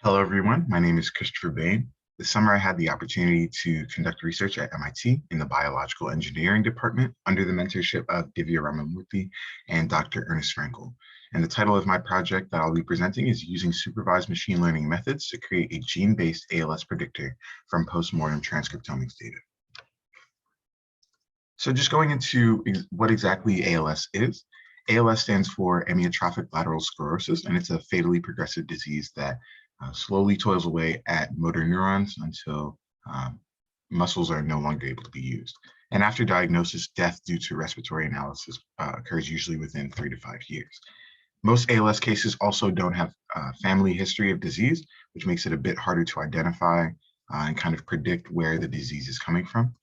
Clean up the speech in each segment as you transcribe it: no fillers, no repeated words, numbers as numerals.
Hello, everyone. My name is Christopher Bain. This summer, I had the opportunity to conduct research at MIT in the Biological Engineering Department under the mentorship of Divya Ramamurthy and Dr. Ernest Frankel. And the title of my project that I'll be presenting is using supervised machine learning methods to create a gene-based ALS predictor from postmortem transcriptomics data. So just going into what exactly ALS is. ALS stands for amyotrophic lateral sclerosis, and it's a fatally progressive disease that slowly toils away at motor neurons until muscles are no longer able to be used. And after diagnosis, death due to respiratory analysis occurs usually within 3 to 5 years. Most ALS cases also don't have family history of disease, which makes it a bit harder to identify and kind of predict where the disease is coming from.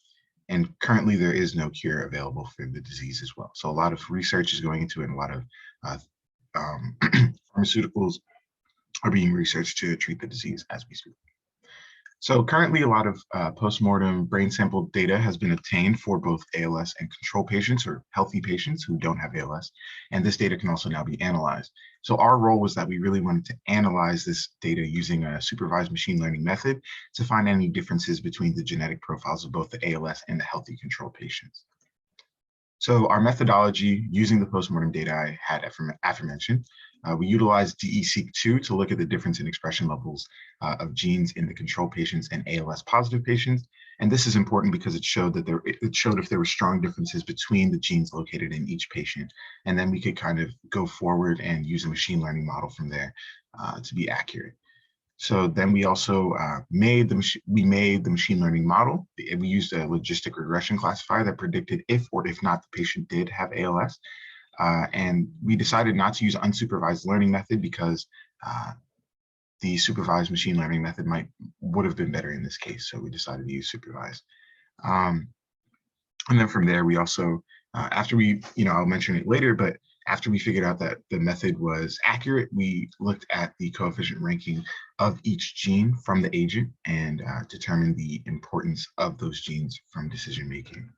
And currently, there is no cure available for the disease as well. So a lot of research is going into it, and a lot of pharmaceuticals are being researched to treat the disease as we speak. So currently, a lot of postmortem brain sample data has been obtained for both ALS and control patients or healthy patients who don't have ALS. And this data can also now be analyzed. So our role was that we really wanted to analyze this data using a supervised machine learning method to find any differences between the genetic profiles of both the ALS and the healthy control patients. So our methodology using the postmortem data I had aforementioned, we utilized DE-seq2 to look at the difference in expression levels of genes in the control patients and ALS positive patients. And this is important because it showed that it showed if there were strong differences between the genes located in each patient. And then we could kind of go forward and use a machine learning model from there to be accurate. So then we also made the machine learning model. We used a logistic regression classifier that predicted if or if not the patient did have ALS. And we decided not to use unsupervised learning method because the supervised machine learning method would have been better in this case. So we decided to use supervised. And then from there, we also, after we, I'll mention it later, but after we figured out that the method was accurate, we looked at the coefficient ranking of each gene from the agent and determined the importance of those genes from decision making.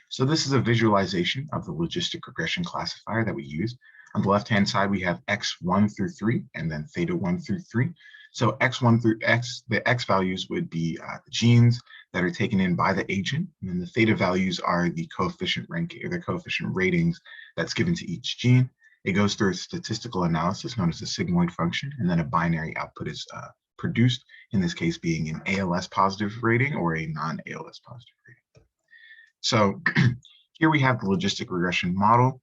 So this is a visualization of the logistic regression classifier that we use. On the left-hand side, we have X1 through 3 and then theta 1 through 3. So X1 through X, the X values would be the genes that are taken in by the agent. And then the theta values are the coefficient ranking or the coefficient ratings that's given to each gene. It goes through a statistical analysis known as the sigmoid function, and then a binary output is produced, in this case being an ALS positive rating or a non-ALS positive rating. So here we have the logistic regression model.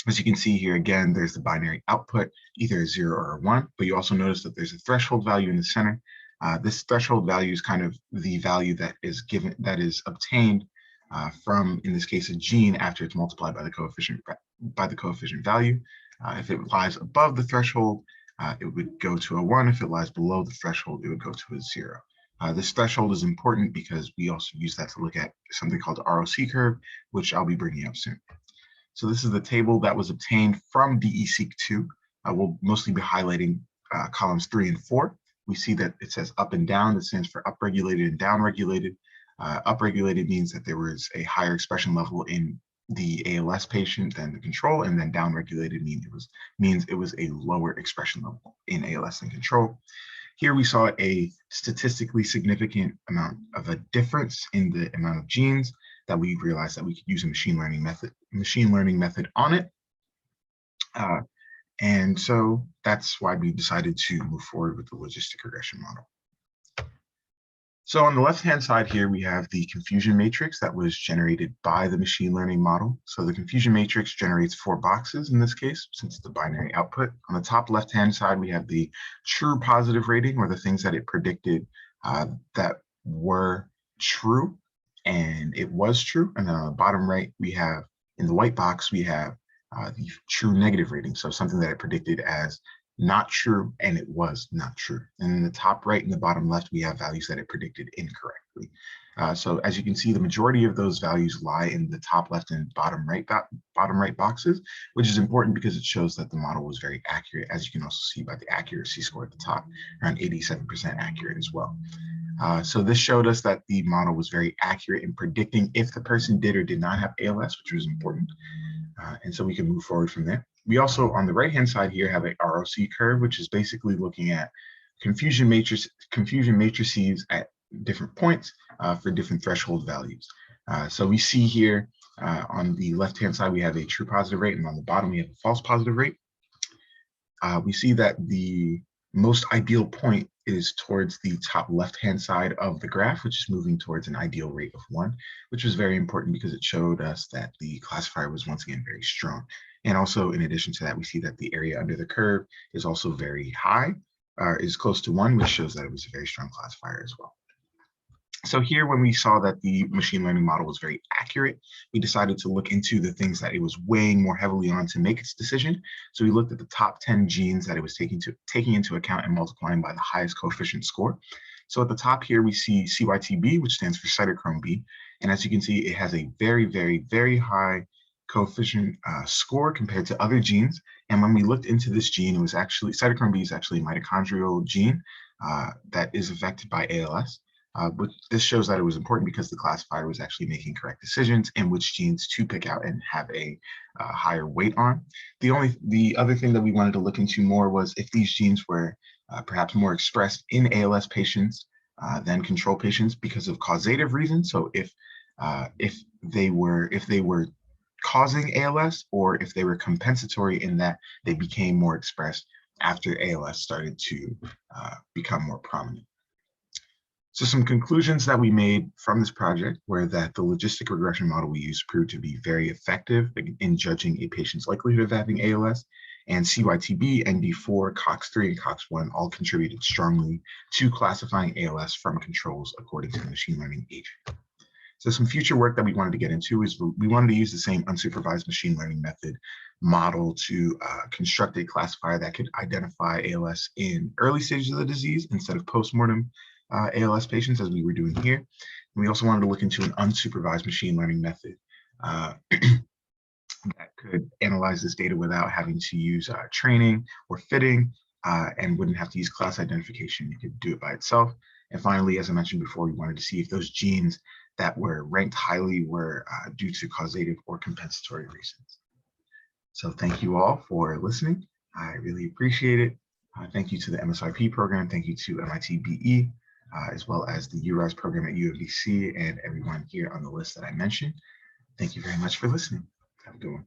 As you can see here, again, there's the binary output, either a 0 or a 1, but you also notice that there's a threshold value in the center. This threshold value is kind of the value that is obtained from, in this case, a gene after it's multiplied by the coefficient value. If it lies above the threshold, it would go to a 1. If it lies below the threshold, it would go to a 0. This threshold is important because we also use that to look at something called the ROC curve, which I'll be bringing up soon. So this is the table that was obtained from DE-seq2. We'll mostly be highlighting columns 3 and 4. We see that it says up and down. That stands for upregulated and downregulated. Upregulated means that there was a higher expression level in the ALS patient than the control, and then downregulated means it was a lower expression level in ALS than control. Here we saw a statistically significant amount of a difference in the amount of genes that we realized that we could use a machine learning method on it. And so that's why we decided to move forward with the logistic regression model. So on the left-hand side here, we have the confusion matrix that was generated by the machine learning model. So the confusion matrix generates 4 boxes in this case, since it's the binary output. On the top left-hand side, we have the true positive rating, or the things that it predicted that were true, and it was true. And then on the bottom right, we have, in the white box, we have the true negative rating. So something that it predicted as not true, and it was not true. And in the top right and the bottom left, we have values that it predicted incorrectly. So as you can see, the majority of those values lie in the top left and bottom right boxes, which is important because it shows that the model was very accurate, as you can also see by the accuracy score at the top, around 87% accurate as well. So this showed us that the model was very accurate in predicting if the person did or did not have ALS, which was important. And so we can move forward from there. We also, on the right-hand side here, have a ROC curve, which is basically looking at confusion matrices at different points for different threshold values. So we see here on the left-hand side, we have a true positive rate, and on the bottom, we have a false positive rate. We see that the most ideal point is towards the top left-hand side of the graph, which is moving towards an ideal rate of 1, which was very important because it showed us that the classifier was once again very strong. And also, in addition to that, we see that the area under the curve is also very high, is close to 1, which shows that it was a very strong classifier as well. So here, when we saw that the machine learning model was very accurate, we decided to look into the things that it was weighing more heavily on to make its decision. So we looked at the top 10 genes that it was taking into account and multiplying by the highest coefficient score. So at the top here, we see CYTB, which stands for cytochrome B. And as you can see, it has a very, very, very high coefficient score compared to other genes. And when we looked into this gene, it was actually, cytochrome B is actually a mitochondrial gene that is affected by ALS. But this shows that it was important because the classifier was actually making correct decisions in which genes to pick out and have a higher weight on. The other thing that we wanted to look into more was if these genes were perhaps more expressed in ALS patients than control patients because of causative reasons. So if they were causing ALS, or if they were compensatory in that they became more expressed after ALS started to become more prominent. So some conclusions that we made from this project were that the logistic regression model we used proved to be very effective in judging a patient's likelihood of having ALS, and CYTB, ND4, COX3, and COX1 all contributed strongly to classifying ALS from controls according to the machine learning agent. So some future work that we wanted to get into is we wanted to use the same unsupervised machine learning method model to construct a classifier that could identify ALS in early stages of the disease instead of postmortem ALS patients, as we were doing here. And we also wanted to look into an unsupervised machine learning method that could analyze this data without having to use training or fitting, and wouldn't have to use class identification. It could do it by itself. And finally, as I mentioned before, we wanted to see if those genes that were ranked highly were due to causative or compensatory reasons. So thank you all for listening. I really appreciate it. Thank you to the MSRP program. Thank you to MIT BE, as well as the URISE program at UMBC and everyone here on the list that I mentioned. Thank you very much for listening. Have a good one.